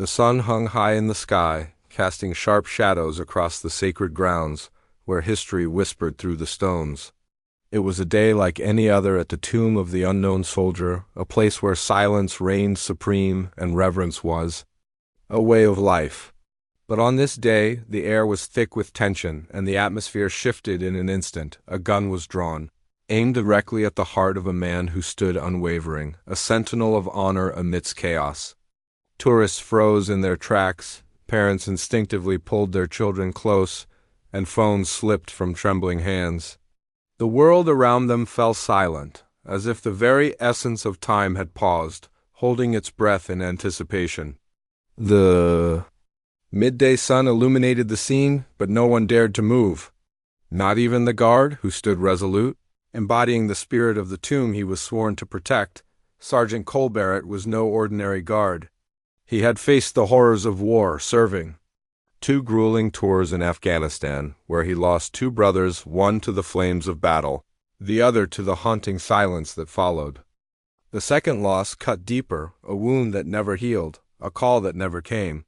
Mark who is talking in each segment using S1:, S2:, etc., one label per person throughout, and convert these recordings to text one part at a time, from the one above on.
S1: The sun hung high in the sky, casting sharp shadows across the sacred grounds where history whispered through the stones. It was a day like any other at the tomb of the unknown soldier, a place where silence reigned supreme and reverence was a way of life. But on this day, the air was thick with tension, and the atmosphere shifted in an instant. A gun was drawn, aimed directly at the heart of a man who stood unwavering, a sentinel of honor amidst chaos. Tourists froze in their tracks, parents instinctively pulled their children close, and phones slipped from trembling hands. The world around them fell silent, as if the very essence of time had paused, holding its breath in anticipation. The midday sun illuminated the scene, but no one dared to move. Not even the guard, who stood resolute, embodying the spirit of the tomb he was sworn to protect. Sergeant Cole Barrett was no ordinary guard. He had faced the horrors of war, serving 2 grueling tours in Afghanistan, where he lost 2 brothers, one to the flames of battle, the other to the haunting silence that followed. The second loss cut deeper, a wound that never healed, a call that never came.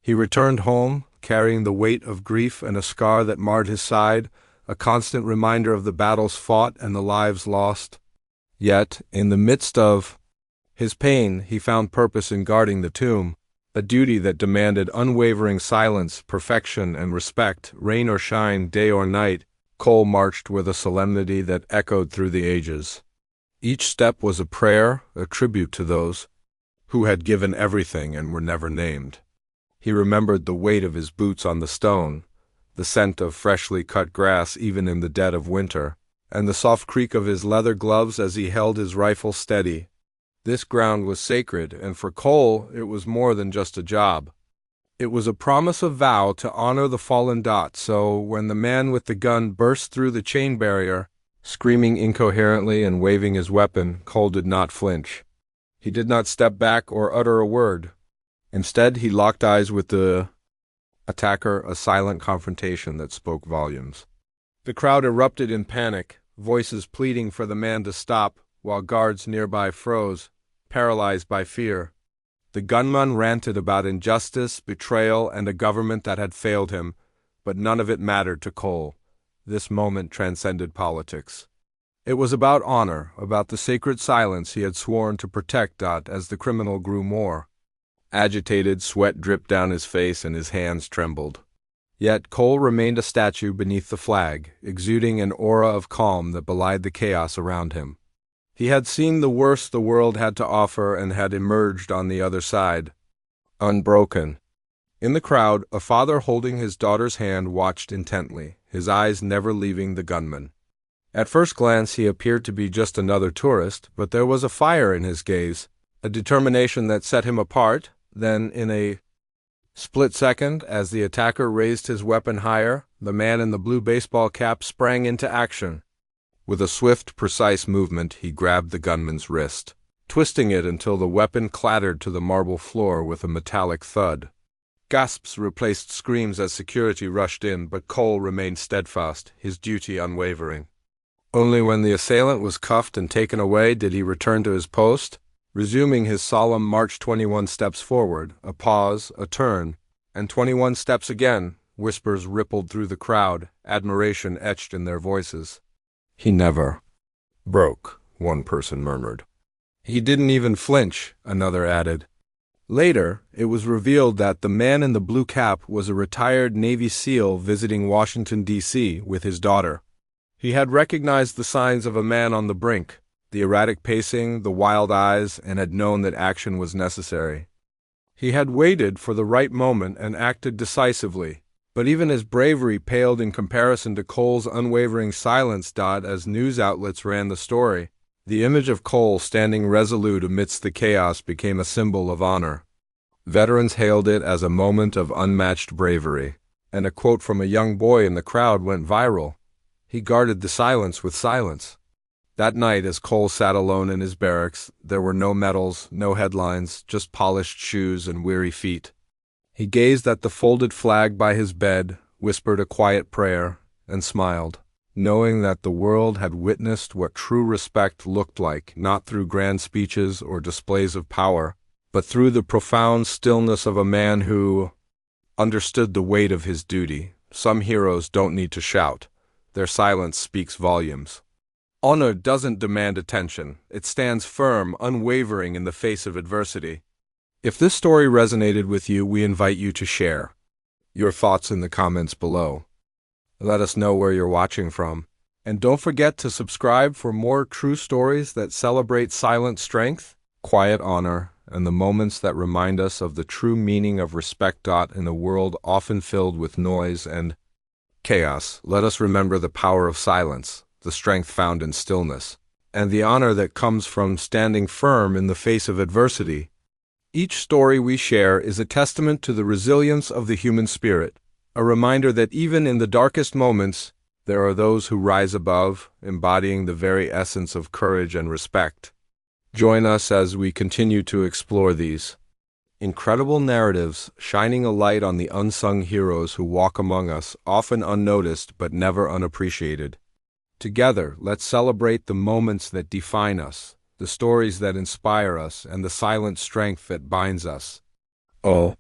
S1: He returned home, carrying the weight of grief and a scar that marred his side, a constant reminder of the battles fought and the lives lost. Yet, in the midst of his pain, he found purpose in guarding the tomb, a duty that demanded unwavering silence, perfection, and respect. Rain or shine, day or night, Cole marched with a solemnity that echoed through the ages. Each step was a prayer, a tribute to those who had given everything and were never named. He remembered the weight of his boots on the stone, the scent of freshly cut grass even in the dead of winter, and the soft creak of his leather gloves as he held his rifle steady. This ground was sacred, and for Cole it was more than just a job. It was a promise of vow to honor the fallen Dot, so when the man with the gun burst through the chain barrier, screaming incoherently and waving his weapon, Cole did not flinch. He did not step back or utter a word. Instead, he locked eyes with the attacker, a silent confrontation that spoke volumes. The crowd erupted in panic, voices pleading for the man to stop, while guards nearby froze, paralyzed by fear. The gunman ranted about injustice, betrayal, and a government that had failed him, but none of it mattered to Cole. This moment transcended politics. It was about honor, about the sacred silence he had sworn to protect Dot as the criminal grew more. Agitated, sweat dripped down his face and his hands trembled. Yet Cole remained a statue beneath the flag, exuding an aura of calm that belied the chaos around him. He had seen the worst the world had to offer and had emerged on the other side, unbroken. In the crowd, a father holding his daughter's hand watched intently, his eyes never leaving the gunman. At first glance he appeared to be just another tourist, but there was a fire in his gaze, a determination that set him apart. Then, in a split second, as the attacker raised his weapon higher, the man in the blue baseball cap sprang into action. With a swift, precise movement, he grabbed the gunman's wrist, twisting it until the weapon clattered to the marble floor with a metallic thud. Gasps replaced screams as security rushed in, but Cole remained steadfast, his duty unwavering. Only when the assailant was cuffed and taken away did he return to his post, resuming his solemn march 21 steps forward, a pause, a turn, and 21 steps again. Whispers rippled through the crowd, admiration etched in their voices. "He never broke," one person murmured. "He didn't even flinch," another added. Later, it was revealed that the man in the blue cap was a retired Navy SEAL visiting Washington, D.C. with his daughter. He had recognized the signs of a man on the brink, the erratic pacing, the wild eyes, and had known that action was necessary. He had waited for the right moment and acted decisively, but even his bravery paled in comparison to Cole's unwavering silence. As news outlets ran the story, the image of Cole standing resolute amidst the chaos became a symbol of honor. Veterans hailed it as a moment of unmatched bravery, and a quote from a young boy in the crowd went viral. He guarded the silence with silence. That night, as Cole sat alone in his barracks, there were no medals, no headlines, just polished shoes and weary feet. He gazed at the folded flag by his bed, whispered a quiet prayer, and smiled, knowing that the world had witnessed what true respect looked like, not through grand speeches or displays of power, but through the profound stillness of a man who understood the weight of his duty. Some heroes don't need to shout. Their silence speaks volumes. Honor doesn't demand attention. It stands firm, unwavering in the face of adversity. If this story resonated with you, we invite you to share your thoughts in the comments below. Let us know where you're watching from. And don't forget to subscribe for more true stories that celebrate silent strength, quiet honor, and the moments that remind us of the true meaning of respect. In a world often filled with noise and chaos, let us remember the power of silence, the strength found in stillness, and the honor that comes from standing firm in the face of adversity. Each story we share is a testament to the resilience of the human spirit, a reminder that even in the darkest moments, there are those who rise above, embodying the very essence of courage and respect. Join us as we continue to explore these incredible narratives, shining a light on the unsung heroes who walk among us, often unnoticed but never unappreciated. Together, let's celebrate the moments that define us, the stories that inspire us, and the silent strength that binds us. Oh,